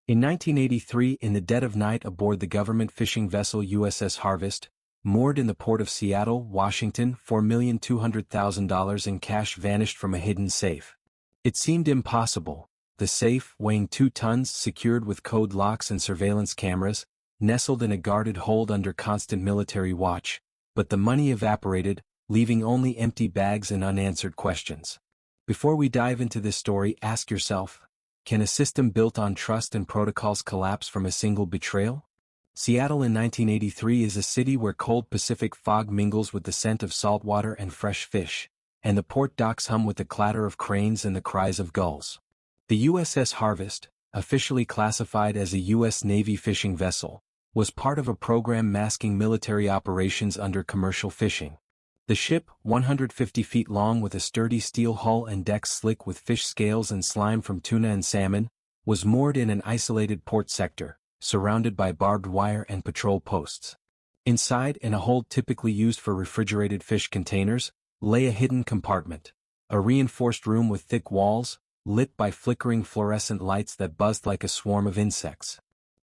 In 1983, in the dead of night aboard the government fishing vessel USS Harvest, moored in the port of Seattle, Washington, $4,200,000 in cash vanished from a hidden safe. It seemed impossible. The safe, weighing 2 tons, secured with code locks and surveillance cameras, nestled in a guarded hold under constant military watch, but the money evaporated, leaving only empty bags and unanswered questions. Before we dive into this story, ask yourself, can a system built on trust and protocols collapse from a single betrayal? Seattle in 1983 is a city where cold Pacific fog mingles with the scent of salt water and fresh fish, and the port docks hum with the clatter of cranes and the cries of gulls. The USS Harvest, officially classified as a U.S. Navy fishing vessel, was part of a program masking military operations under commercial fishing. The ship, 150 feet long with a sturdy steel hull and decks slick with fish scales and slime from tuna and salmon, was moored in an isolated port sector, surrounded by barbed wire and patrol posts. Inside, in a hold typically used for refrigerated fish containers, lay a hidden compartment, a reinforced room with thick walls, lit by flickering fluorescent lights that buzzed like a swarm of insects.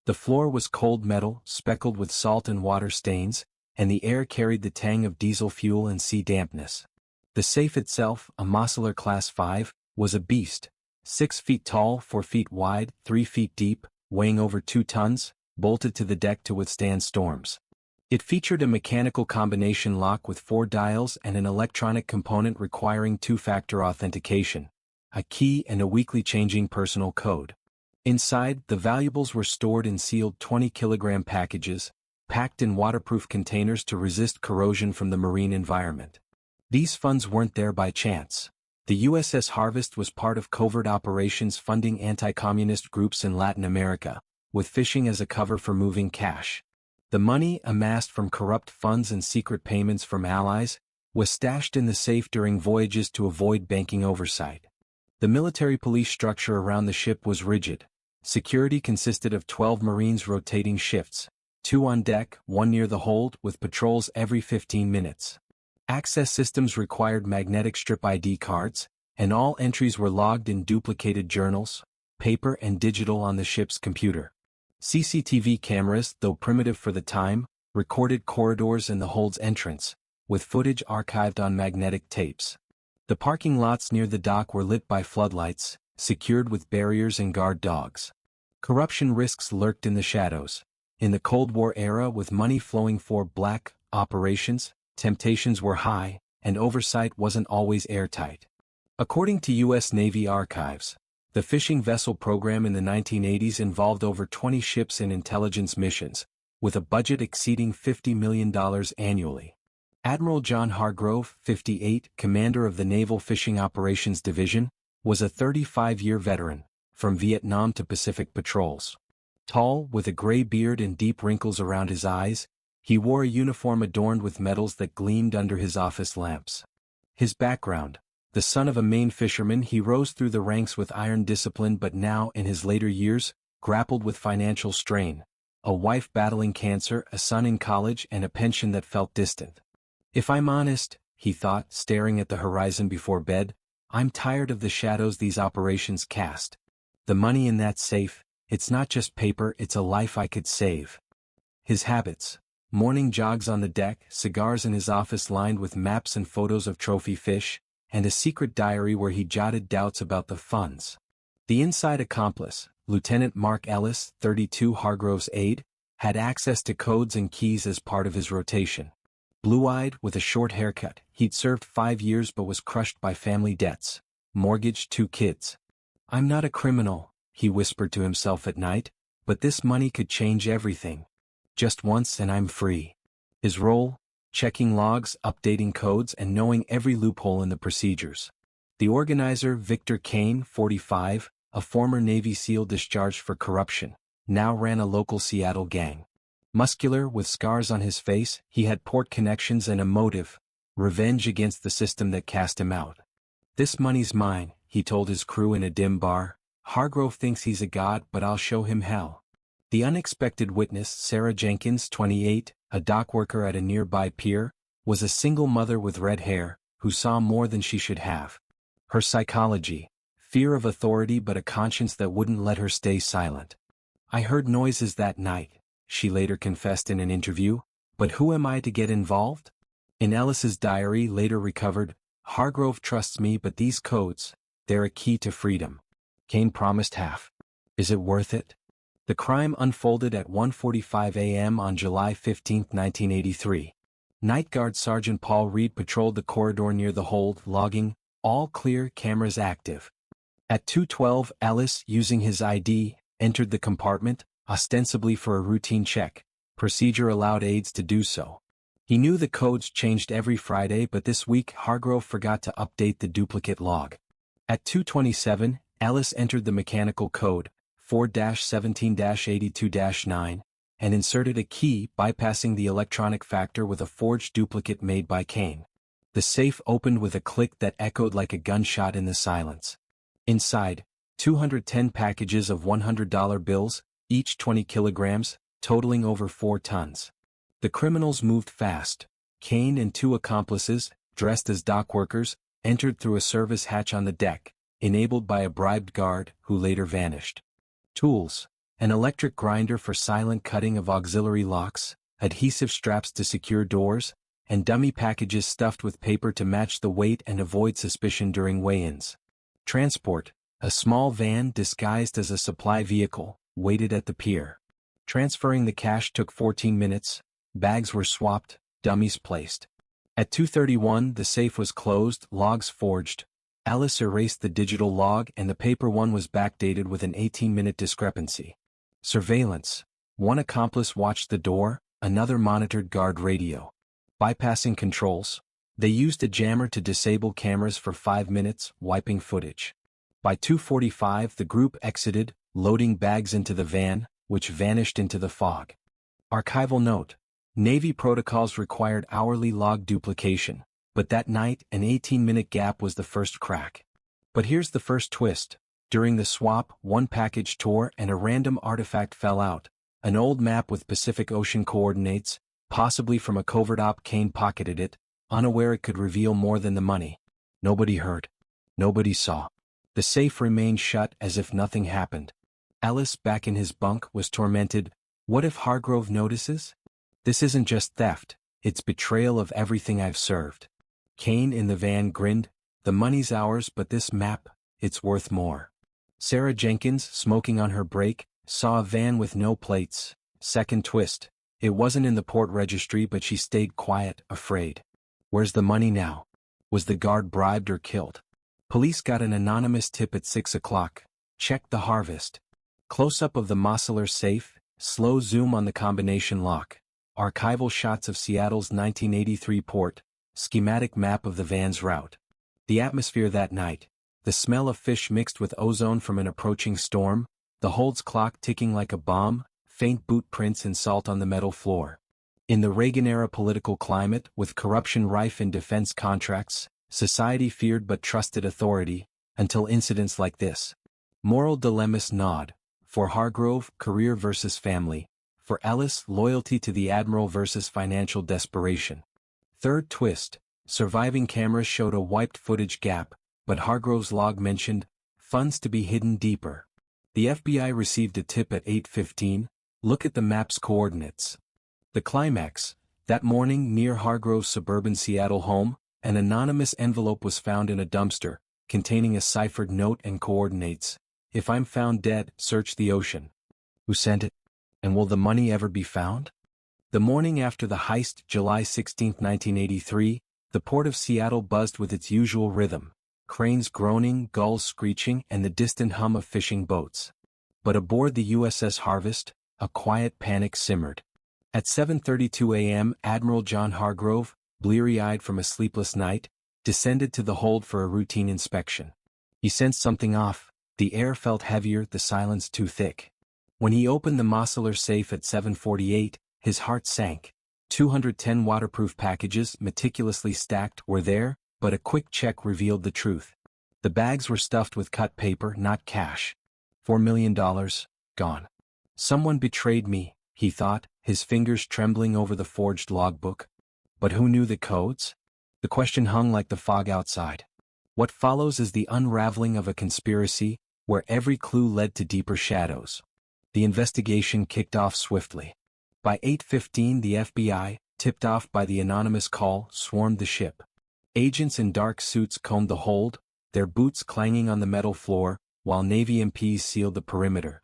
The floor was cold metal, speckled with salt and water stains, and the air carried the tang of diesel fuel and sea dampness. The safe itself, a Mossler Class 5, was a beast, 6 feet tall, 4 feet wide, 3 feet deep, weighing over 2 tons, bolted to the deck to withstand storms. It featured a mechanical combination lock with 4 dials and an electronic component requiring 2-factor authentication, a key and a weekly changing personal code. Inside, the valuables were stored in sealed 20-kilogram packages, packed in waterproof containers to resist corrosion from the marine environment. These funds weren't there by chance. The USS Harvest was part of covert operations funding anti-communist groups in Latin America, with fishing as a cover for moving cash. The money, amassed from corrupt funds and secret payments from allies, was stashed in the safe during voyages to avoid banking oversight. The military police structure around the ship was rigid. Security consisted of 12 Marines rotating shifts, 2 on deck, 1 near the hold, with patrols every 15 minutes. Access systems required magnetic strip ID cards, and all entries were logged in duplicated journals, paper and digital on the ship's computer. CCTV cameras, though primitive for the time, recorded corridors and the hold's entrance, with footage archived on magnetic tapes. The parking lots near the dock were lit by floodlights, secured with barriers and guard dogs. Corruption risks lurked in the shadows. In the Cold War era, with money flowing for black operations, temptations were high, and oversight wasn't always airtight. According to U.S. Navy archives, the fishing vessel program in the 1980s involved over 20 ships in intelligence missions, with a budget exceeding $50 million annually. Admiral John Hargrove, 58, commander of the Naval Fishing Operations Division, was a 35-year veteran, from Vietnam to Pacific patrols. Tall, with a gray beard and deep wrinkles around his eyes, he wore a uniform adorned with medals that gleamed under his office lamps. His background: the son of a Maine fisherman, he rose through the ranks with iron discipline, but now, in his later years, grappled with financial strain. A wife battling cancer, a son in college, and a pension that felt distant. If I'm honest, he thought, staring at the horizon before bed, I'm tired of the shadows these operations cast. The money in that safe, it's not just paper, it's a life I could save. His habits: morning jogs on the deck, cigars in his office lined with maps and photos of trophy fish, and a secret diary where he jotted doubts about the funds. The inside accomplice, Lieutenant Mark Ellis, 32, Hargrove's aide, had access to codes and keys as part of his rotation. Blue-eyed, with a short haircut, he'd served 5 years but was crushed by family debts, mortgaged 2 kids. I'm not a criminal, he whispered to himself at night, but this money could change everything. Just once and I'm free. His role: checking logs, updating codes, and knowing every loophole in the procedures. The organizer, Victor Kane, 45, a former Navy SEAL discharged for corruption, now ran a local Seattle gang. Muscular, with scars on his face, he had port connections and a motive: revenge against the system that cast him out. This money's mine, he told his crew in a dim bar. Hargrove thinks he's a god, but I'll show him hell. The unexpected witness, Sarah Jenkins, 28, a dock worker at a nearby pier, was a single mother with red hair, who saw more than she should have. Her psychology: fear of authority but a conscience that wouldn't let her stay silent. "I heard noises that night," she later confessed in an interview, "but who am I to get involved?" In Ellis's diary later recovered, "Hargrove trusts me, but these codes, they're a key to freedom." Kane promised half. Is it worth it? The crime unfolded at 1:45 a.m. on July 15, 1983. Night Guard Sergeant Paul Reed patrolled the corridor near the hold, logging, "All clear, cameras active." At 2:12, Ellis, using his ID, entered the compartment, ostensibly for a routine check. Procedure allowed aides to do so. He knew the codes changed every Friday, but this week Hargrove forgot to update the duplicate log. At 2:27, Ellis entered the mechanical code, 4-17-82-9, and inserted a key, bypassing the electronic factor with a forged duplicate made by Kane. The safe opened with a click that echoed like a gunshot in the silence. Inside, 210 packages of $100 bills, each 20 kilograms, totaling over 4 tons. The criminals moved fast. Kane and 2 accomplices, dressed as dock workers, entered through a service hatch on the deck, enabled by a bribed guard, who later vanished. Tools: an electric grinder for silent cutting of auxiliary locks, adhesive straps to secure doors, and dummy packages stuffed with paper to match the weight and avoid suspicion during weigh-ins. Transport: a small van disguised as a supply vehicle, waited at the pier. Transferring the cash took 14 minutes, bags were swapped, dummies placed. At 2:31 the safe was closed, logs forged. Ellis erased the digital log and the paper one was backdated with an 18-minute discrepancy. Surveillance: one accomplice watched the door, another monitored guard radio. Bypassing controls: they used a jammer to disable cameras for 5 minutes, wiping footage. By 2:45 the group exited, loading bags into the van, which vanished into the fog. Archival note: Navy protocols required hourly log duplication, but that night an 18-minute gap was the first crack. But here's the first twist. During the swap, one package tore and a random artifact fell out, an old map with Pacific Ocean coordinates, possibly from a covert op. Kane pocketed it, unaware it could reveal more than the money. Nobody heard. Nobody saw. The safe remained shut as if nothing happened. Ellis, back in his bunk, was tormented. What if Hargrove notices? This isn't just theft, it's betrayal of everything I've served. Kane in the van grinned. The money's ours, but this map, it's worth more. Sarah Jenkins, smoking on her break, saw a van with no plates. Second twist. It wasn't in the port registry, but she stayed quiet, afraid. Where's the money now? Was the guard bribed or killed? Police got an anonymous tip at 6 o'clock. Check the harvest. Close-up of the Mosseler safe, slow zoom on the combination lock. Archival shots of Seattle's 1983 port, schematic map of the van's route. The atmosphere that night. The smell of fish mixed with ozone from an approaching storm, the hold's clock ticking like a bomb, faint boot prints and salt on the metal floor. In the Reagan-era political climate, with corruption rife in defense contracts, society feared but trusted authority, until incidents like this. Moral dilemmas nod. For Hargrove, career versus family. For Ellis, loyalty to the admiral versus financial desperation. Third twist. Surviving cameras showed a wiped footage gap, but Hargrove's log mentioned funds to be hidden deeper. The FBI received a tip at 8:15. Look at the map's coordinates. The climax. That morning near Hargrove's suburban Seattle home, an anonymous envelope was found in a dumpster, containing a ciphered note and coordinates. If I'm found dead, search the ocean. Who sent it? And will the money ever be found? The morning after the heist, July 16, 1983, the port of Seattle buzzed with its usual rhythm. Cranes groaning, gulls screeching, and the distant hum of fishing boats. But aboard the USS Harvest, a quiet panic simmered. At 7:32 a.m., Admiral John Hargrove, bleary-eyed from a sleepless night, descended to the hold for a routine inspection. He sensed something off. The air felt heavier, the silence too thick. When he opened the Mosseler safe at 7:48, his heart sank. 210 waterproof packages, meticulously stacked, were there, but a quick check revealed the truth. The bags were stuffed with cut paper, not cash. $4 million, gone. Someone betrayed me, he thought, his fingers trembling over the forged logbook. But who knew the codes? The question hung like the fog outside. What follows is the unraveling of a conspiracy, where every clue led to deeper shadows. The investigation kicked off swiftly. By 8:15 the FBI, tipped off by the anonymous call, swarmed the ship. Agents in dark suits combed the hold, their boots clanging on the metal floor, while Navy MPs sealed the perimeter.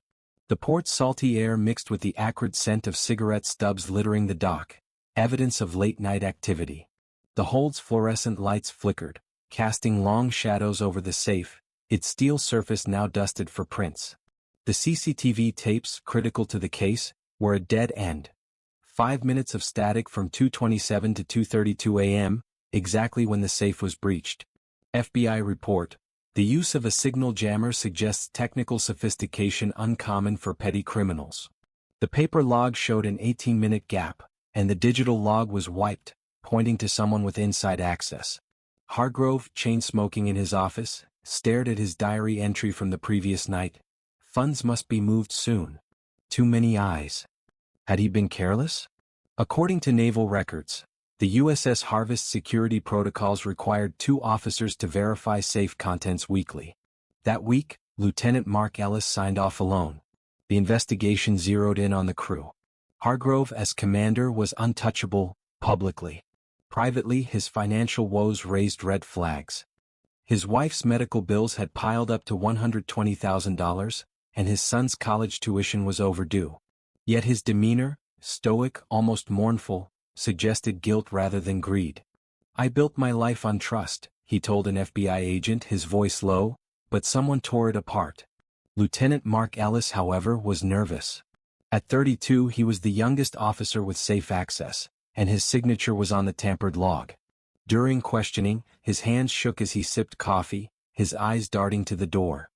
The port's salty air mixed with the acrid scent of cigarette stubs littering the dock, evidence of late-night activity. The hold's fluorescent lights flickered, casting long shadows over the safe, its steel surface now dusted for prints. The CCTV tapes, critical to the case, were a dead end. 5 minutes of static from 2:27 to 2:32 a.m., exactly when the safe was breached. FBI report: the use of a signal jammer suggests technical sophistication uncommon for petty criminals. The paper log showed an 18-minute gap, and the digital log was wiped, pointing to someone with inside access. Hargrove, chain-smoking in his office, stared at his diary entry from the previous night. Funds must be moved soon. Too many eyes. Had he been careless? According to naval records, the USS Harvest security protocols required 2 officers to verify safe contents weekly. That week, Lieutenant Mark Ellis signed off alone. The investigation zeroed in on the crew. Hargrove, as commander, was untouchable, publicly. Privately, his financial woes raised red flags. His wife's medical bills had piled up to $120,000, and his son's college tuition was overdue. Yet his demeanor, stoic, almost mournful, suggested guilt rather than greed. "I built my life on trust," he told an FBI agent, his voice low, but someone tore it apart. Lieutenant Mark Ellis, however, was nervous. At 32 he was the youngest officer with safe access, and his signature was on the tampered log. During questioning, his hands shook as he sipped coffee, his eyes darting to the door.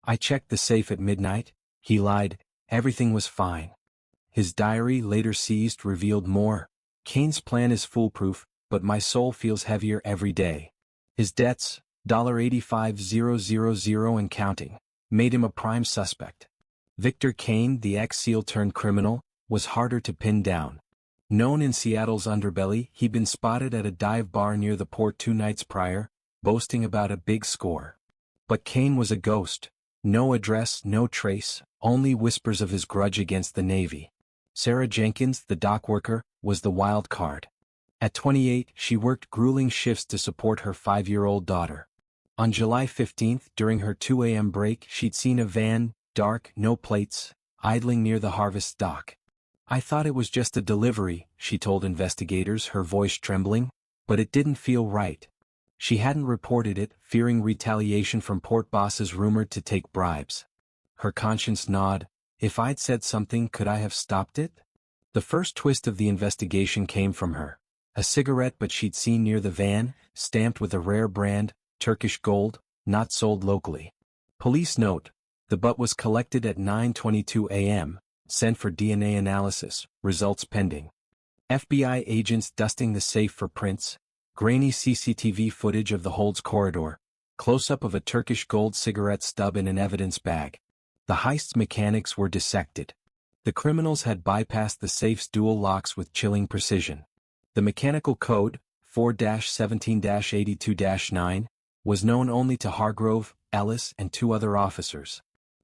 "I checked the safe at midnight," he lied, "everything was fine." His diary, later seized, revealed more. "Kane's plan is foolproof, but my soul feels heavier every day." His debts, $85,000 and counting, made him a prime suspect. Victor Kane, the ex-SEAL-turned-criminal, was harder to pin down. Known in Seattle's underbelly, he'd been spotted at a dive bar near the port 2 nights prior, boasting about a big score. But Kane was a ghost. No address, no trace, only whispers of his grudge against the Navy. Sarah Jenkins, the dock worker, was the wild card. At 28, she worked grueling shifts to support her 5-year-old daughter. On July 15, during her 2 a.m. break, she'd seen a van, dark, no plates, idling near the Harvest dock. "I thought it was just a delivery," she told investigators, her voice trembling, "but it didn't feel right." She hadn't reported it, fearing retaliation from port bosses rumored to take bribes. Her conscience gnawed. "If I'd said something, could I have stopped it?" The first twist of the investigation came from her. A cigarette butt she'd seen near the van, stamped with a rare brand, Turkish Gold, not sold locally. Police note: the butt was collected at 9:22 a.m., sent for DNA analysis, results pending. FBI agents dusting the safe for prints, grainy CCTV footage of the hold's corridor, close-up of a Turkish Gold cigarette stub in an evidence bag. The heist's mechanics were dissected. The criminals had bypassed the safe's dual locks with chilling precision. The mechanical code, 4-17-82-9, was known only to Hargrove, Ellis, and 2 other officers.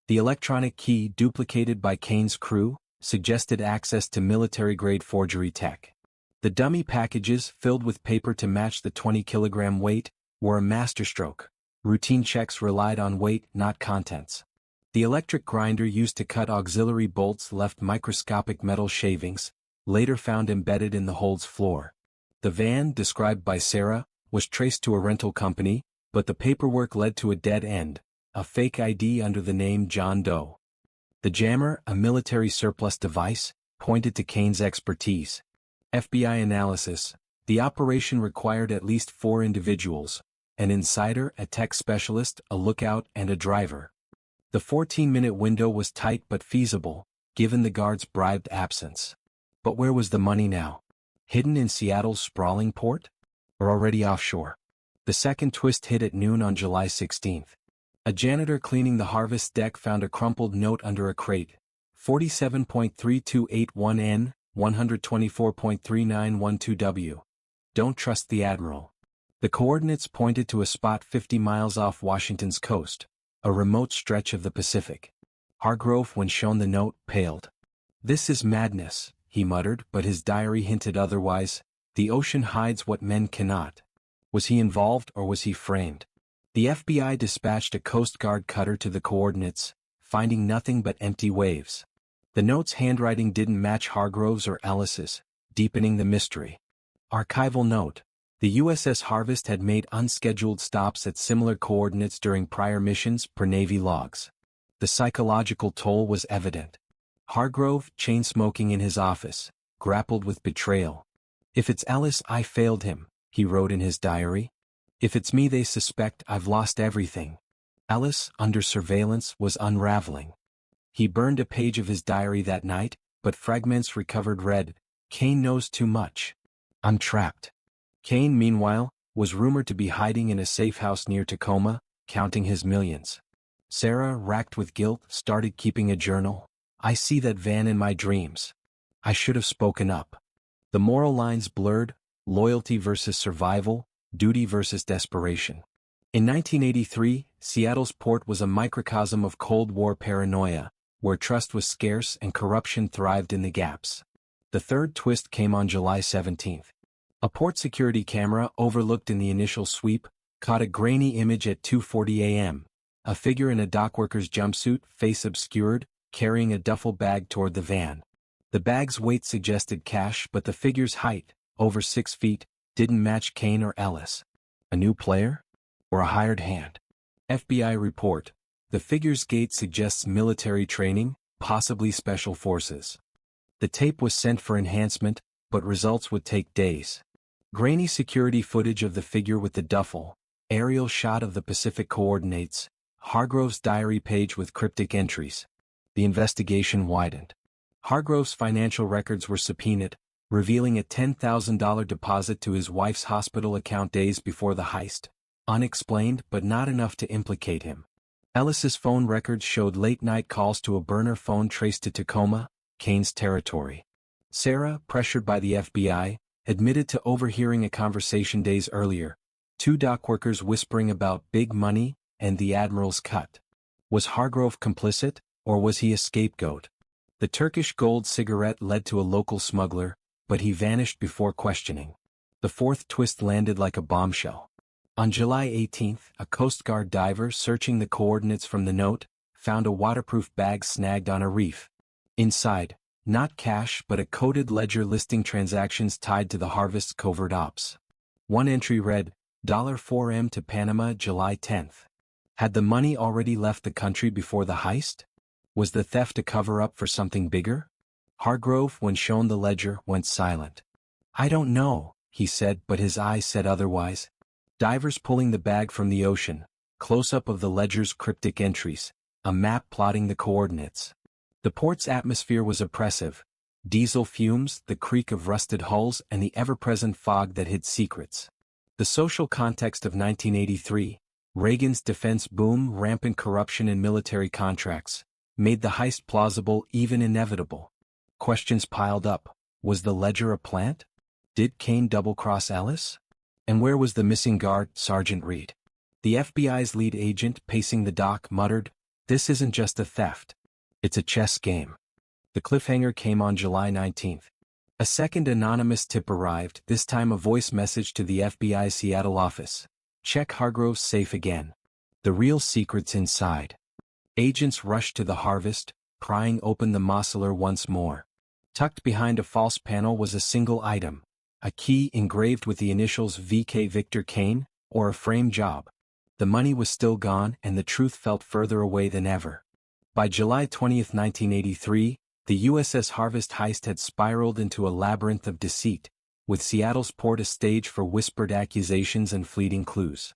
The electronic key, duplicated by Kane's crew, suggested access to military-grade forgery tech. The dummy packages, filled with paper to match the 20-kilogram weight, were a masterstroke. Routine checks relied on weight, not contents. The electric grinder used to cut auxiliary bolts left microscopic metal shavings, later found embedded in the hold's floor. The van, described by Sarah, was traced to a rental company, but the paperwork led to a dead end, a fake ID under the name John Doe. The jammer, a military surplus device, pointed to Kane's expertise. FBI analysis: the operation required at least 4 individuals, an insider, a tech specialist, a lookout, and a driver. The 14-minute window was tight but feasible, given the guard's bribed absence. But where was the money now? Hidden in Seattle's sprawling port? Or already offshore? The second twist hit at noon on July 16. A janitor cleaning the Harvest deck found a crumpled note under a crate. 47.3281N, 124.3912W. Don't trust the Admiral. The coordinates pointed to a spot 50 miles off Washington's coast, a remote stretch of the Pacific. Hargrove, when shown the note, paled. "This is madness," he muttered, but his diary hinted otherwise. The ocean hides what men cannot. Was he involved or was he framed? The FBI dispatched a Coast Guard cutter to the coordinates, finding nothing but empty waves. The note's handwriting didn't match Hargrove's or Ellis's, deepening the mystery. Archival note: the USS Harvest had made unscheduled stops at similar coordinates during prior missions per Navy logs. The psychological toll was evident. Hargrove, chain-smoking in his office, grappled with betrayal. "If it's Ellis, I failed him," he wrote in his diary. "If it's me they suspect, I've lost everything." Ellis, under surveillance, was unraveling. He burned a page of his diary that night, but fragments recovered read, "Kane knows too much. I'm trapped." Kane, meanwhile, was rumored to be hiding in a safe house near Tacoma, counting his millions. Sarah, racked with guilt, started keeping a journal. "I see that van in my dreams. I should have spoken up." The moral lines blurred, loyalty versus survival, duty versus desperation. In 1983, Seattle's port was a microcosm of Cold War paranoia, where trust was scarce and corruption thrived in the gaps. The third twist came on July 17. A port security camera overlooked in the initial sweep caught a grainy image at 2:40 a.m., a figure in a dockworker's jumpsuit, face obscured, carrying a duffel bag toward the van. The bag's weight suggested cash, but the figure's height, over 6 feet, didn't match Kane or Ellis. A new player? Or a hired hand? FBI report: the figure's gait suggests military training, possibly special forces. The tape was sent for enhancement, but results would take days. Grainy security footage of the figure with the duffel, aerial shot of the Pacific coordinates, Hargrove's diary page with cryptic entries. The investigation widened. Hargrove's financial records were subpoenaed, revealing a $10,000 deposit to his wife's hospital account days before the heist. Unexplained, but not enough to implicate him. Ellis's phone records showed late-night calls to a burner phone traced to Tacoma, Kane's territory. Sarah, pressured by the FBI, admitted to overhearing a conversation days earlier, two dockworkers whispering about big money and the Admiral's cut. Was Hargrove complicit, or was he a scapegoat? The Turkish gold cigarette led to a local smuggler, but he vanished before questioning. The fourth twist landed like a bombshell. On July 18, a Coast Guard diver searching the coordinates from the note found a waterproof bag snagged on a reef. Inside, not cash but a coded ledger listing transactions tied to the Harvest's covert ops. One entry read, $4M to Panama July 10. Had the money already left the country before the heist? Was the theft a cover-up for something bigger? Hargrove, when shown the ledger, went silent. "I don't know," he said, but his eyes said otherwise. Divers pulling the bag from the ocean, close-up of the ledger's cryptic entries, a map plotting the coordinates. The port's atmosphere was oppressive. Diesel fumes, the creak of rusted hulls, and the ever-present fog that hid secrets. The social context of 1983, Reagan's defense boom, rampant corruption in military contracts, made the heist plausible, even inevitable. Questions piled up. Was the ledger a plant? Did Kane double-cross Ellis? And where was the missing guard, Sergeant Reed? The FBI's lead agent, pacing the dock, muttered, "This isn't just a theft. It's a chess game." The cliffhanger came on July 19. A second anonymous tip arrived, this time a voice message to the FBI's Seattle office. "Check Hargrove's safe again. The real secret's inside." Agents rushed to the Harvest, prying open the Mossler once more. Tucked behind a false panel was a single item, a key engraved with the initials VK Victor Kane, or a frame job. The money was still gone and the truth felt further away than ever. By July 20, 1983, the USS Harvest heist had spiraled into a labyrinth of deceit, with Seattle's port a stage for whispered accusations and fleeting clues.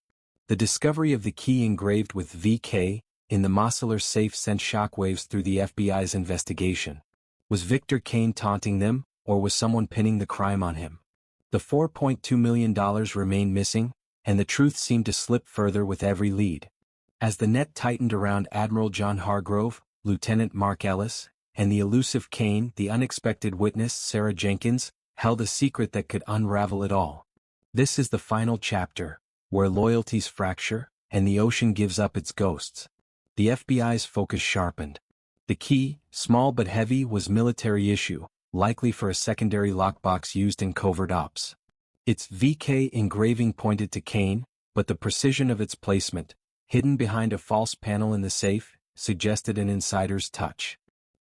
The discovery of the key engraved with VK in the Mossler safe sent shockwaves through the FBI's investigation. Was Victor Kane taunting them, or was someone pinning the crime on him? The $4.2 million remained missing, and the truth seemed to slip further with every lead. As the net tightened around Admiral John Hargrove, Lieutenant Mark Ellis, and the elusive Kane, the unexpected witness Sarah Jenkins held a secret that could unravel it all. This is the final chapter, where loyalties fracture, and the ocean gives up its ghosts. The FBI's focus sharpened. The key, small but heavy, was military issue, likely for a secondary lockbox used in covert ops. Its VK engraving pointed to Kane, but the precision of its placement, hidden behind a false panel in the safe, suggested an insider's touch.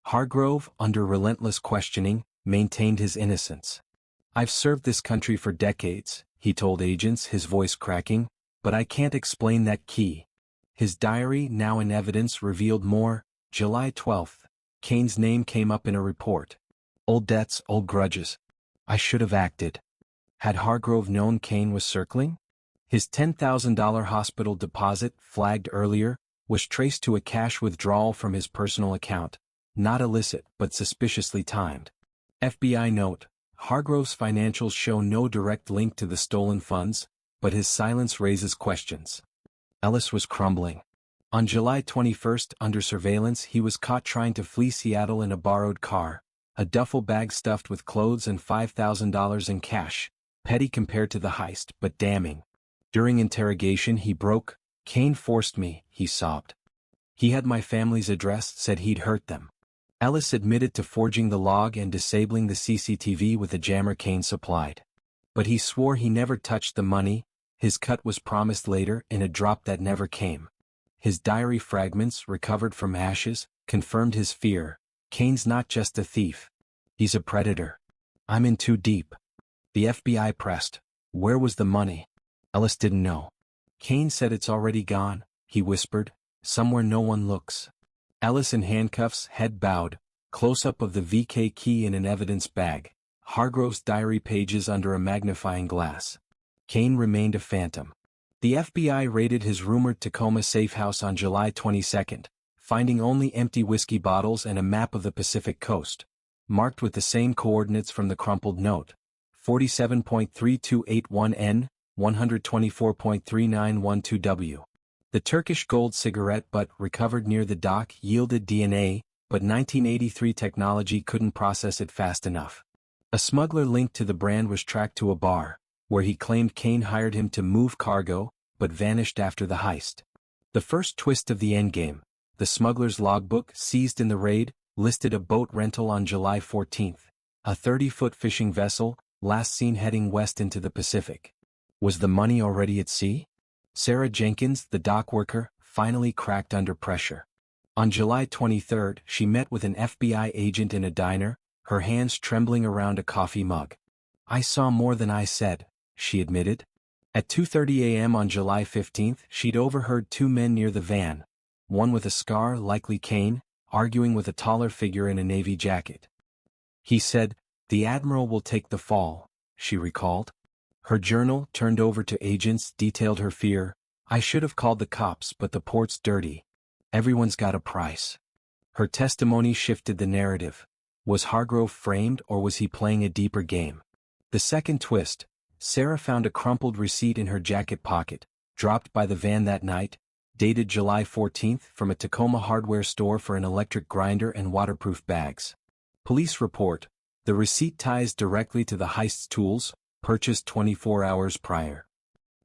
Hargrove, under relentless questioning, maintained his innocence. "I've served this country for decades," he told agents, his voice cracking, "but I can't explain that key." His diary, now in evidence, revealed more. July 12th, Kane's name came up in a report. "Old debts, old grudges. I should have acted." Had Hargrove known Kane was circling? His $10,000 hospital deposit, flagged earlier, was traced to a cash withdrawal from his personal account, not illicit but suspiciously timed. FBI note: Hargrove's financials show no direct link to the stolen funds, but his silence raises questions. Ellis was crumbling. On July 21st, under surveillance, he was caught trying to flee Seattle in a borrowed car, a duffel bag stuffed with clothes and $5,000 in cash, petty compared to the heist but damning. During interrogation he broke. "Kane forced me," he sobbed. "He had my family's address, said he'd hurt them." Ellis admitted to forging the log and disabling the CCTV with a jammer Kane supplied. But he swore he never touched the money. His cut was promised later in a drop that never came. His diary fragments, recovered from ashes, confirmed his fear. "Kane's not just a thief. He's a predator. I'm in too deep." The FBI pressed. Where was the money? Ellis didn't know. Kane said, "It's already gone," he whispered, "somewhere no one looks." Ellis in handcuffs, head bowed, close-up of the VK key in an evidence bag, Hargrove's diary pages under a magnifying glass. Kane remained a phantom. The FBI raided his rumored Tacoma safe house on July 22, finding only empty whiskey bottles and a map of the Pacific coast, marked with the same coordinates from the crumpled note: 47.3281 N, 124.3912 W. The Turkish gold cigarette butt recovered near the dock yielded DNA, but 1983 technology couldn't process it fast enough. A smuggler linked to the brand was tracked to a bar, where he claimed Kane hired him to move cargo, but vanished after the heist. The first twist of the endgame, the smuggler's logbook seized in the raid, listed a boat rental on July 14, a 30-foot fishing vessel, last seen heading west into the Pacific. Was the money already at sea? Sarah Jenkins, the dock worker, finally cracked under pressure. On July 23, she met with an FBI agent in a diner, her hands trembling around a coffee mug. "I saw more than I said," she admitted. At 2:30 a.m. on July 15, she'd overheard two men near the van, one with a scar, likely Kane, arguing with a taller figure in a navy jacket. He said, "The Admiral will take the fall," she recalled. Her journal, turned over to agents, detailed her fear. "I should have called the cops, but the port's dirty. Everyone's got a price." Her testimony shifted the narrative. Was Hargrove framed, or was he playing a deeper game? The second twist: Sarah found a crumpled receipt in her jacket pocket, dropped by the van that night, dated July 14, from a Tacoma hardware store for an electric grinder and waterproof bags. Police report: the receipt ties directly to the heist's tools, purchased 24 hours prior.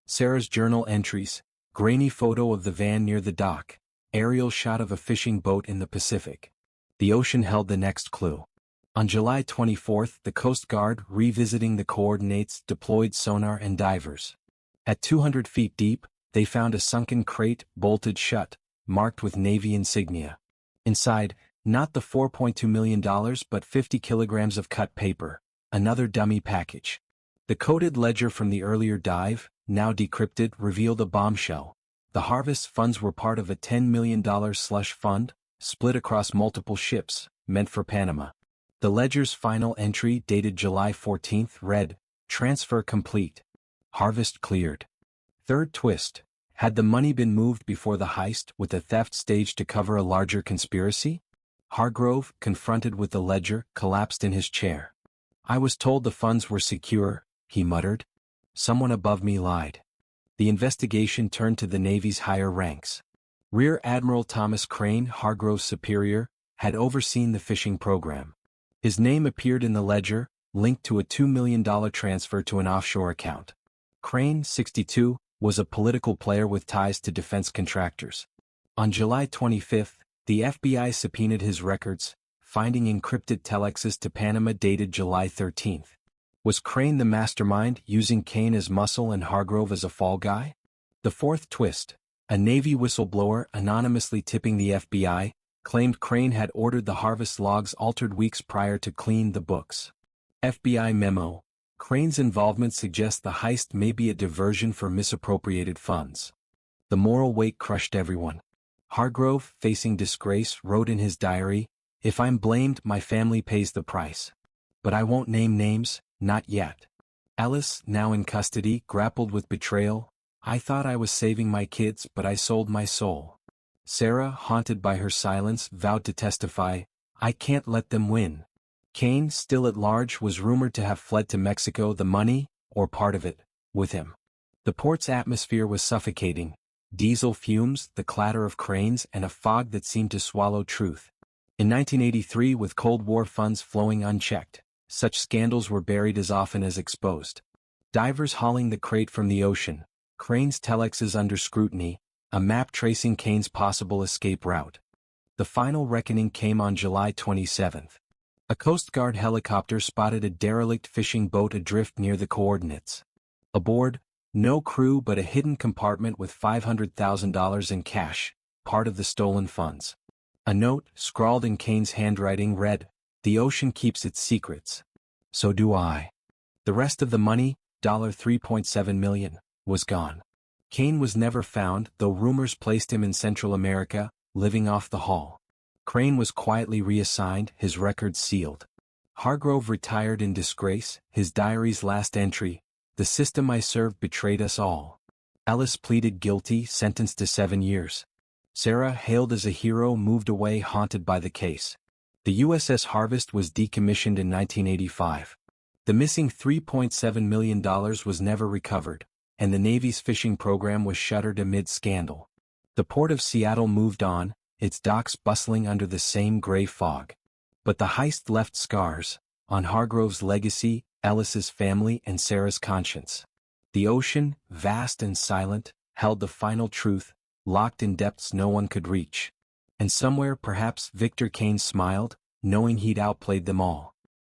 Sarah's journal entries: grainy photo of the van near the dock, aerial shot of a fishing boat in the Pacific. The ocean held the next clue. On July 24, the Coast Guard, revisiting the coordinates, deployed sonar and divers. At 200 feet deep, they found a sunken crate, bolted shut, marked with Navy insignia. Inside, not the $4.2 million but 50 kilograms of cut paper, another dummy package. The coded ledger from the earlier dive, now decrypted, revealed a bombshell. The harvest funds were part of a $10 million slush fund, split across multiple ships, meant for Panama. The ledger's final entry, dated July 14, read, "Transfer complete. Harvest cleared." Third twist: had the money been moved before the heist, with the theft staged to cover a larger conspiracy? Hargrove, confronted with the ledger, collapsed in his chair. "I was told the funds were secure," he muttered. "Someone above me lied." The investigation turned to the Navy's higher ranks. Rear Admiral Thomas Crane, Hargrove's superior, had overseen the fishing program. His name appeared in the ledger, linked to a $2 million transfer to an offshore account. Crane, 62, was a political player with ties to defense contractors. On July 25, The FBI subpoenaed his records, finding encrypted telexes to Panama dated July 13. Was Crane the mastermind, using Kane as muscle and Hargrove as a fall guy? The fourth twist: a Navy whistleblower anonymously tipping the FBI, claimed Crane had ordered the harvest logs altered weeks prior to clean the books. FBI memo: Crane's involvement suggests the heist may be a diversion for misappropriated funds. The moral weight crushed everyone. Hargrove, facing disgrace, wrote in his diary, "If I'm blamed, my family pays the price. But I won't name names, not yet." Ellis, now in custody, grappled with betrayal. "I thought I was saving my kids, but I sold my soul." Sarah, haunted by her silence, vowed to testify, "I can't let them win." Kane, still at large, was rumored to have fled to Mexico, the money, or part of it, with him. The port's atmosphere was suffocating: diesel fumes, the clatter of cranes, and a fog that seemed to swallow truth. In 1983, with Cold War funds flowing unchecked, such scandals were buried as often as exposed. Divers hauling the crate from the ocean, Crane's telexes under scrutiny, a map tracing Kane's possible escape route. The final reckoning came on July 27. A Coast Guard helicopter spotted a derelict fishing boat adrift near the coordinates. Aboard, no crew but a hidden compartment with $500,000 in cash, part of the stolen funds. A note, scrawled in Kane's handwriting, read, "The ocean keeps its secrets. So do I." The rest of the money, $3.7 million, was gone. Kane was never found, though rumors placed him in Central America, living off the haul. Crane was quietly reassigned, his records sealed. Hargrove retired in disgrace, his diary's last entry, "The system I served betrayed us all." Ellis pleaded guilty, sentenced to 7 years. Sarah, hailed as a hero, moved away, haunted by the case. The USS Harvest was decommissioned in 1985. The missing $3.7 million was never recovered, and the Navy's fishing program was shuttered amid scandal. The port of Seattle moved on, its docks bustling under the same gray fog. But the heist left scars on Hargrove's legacy, Ellis's family, and Sarah's conscience. The ocean, vast and silent, held the final truth, locked in depths no one could reach. And somewhere, perhaps, Victor Kane smiled, knowing he'd outplayed them all.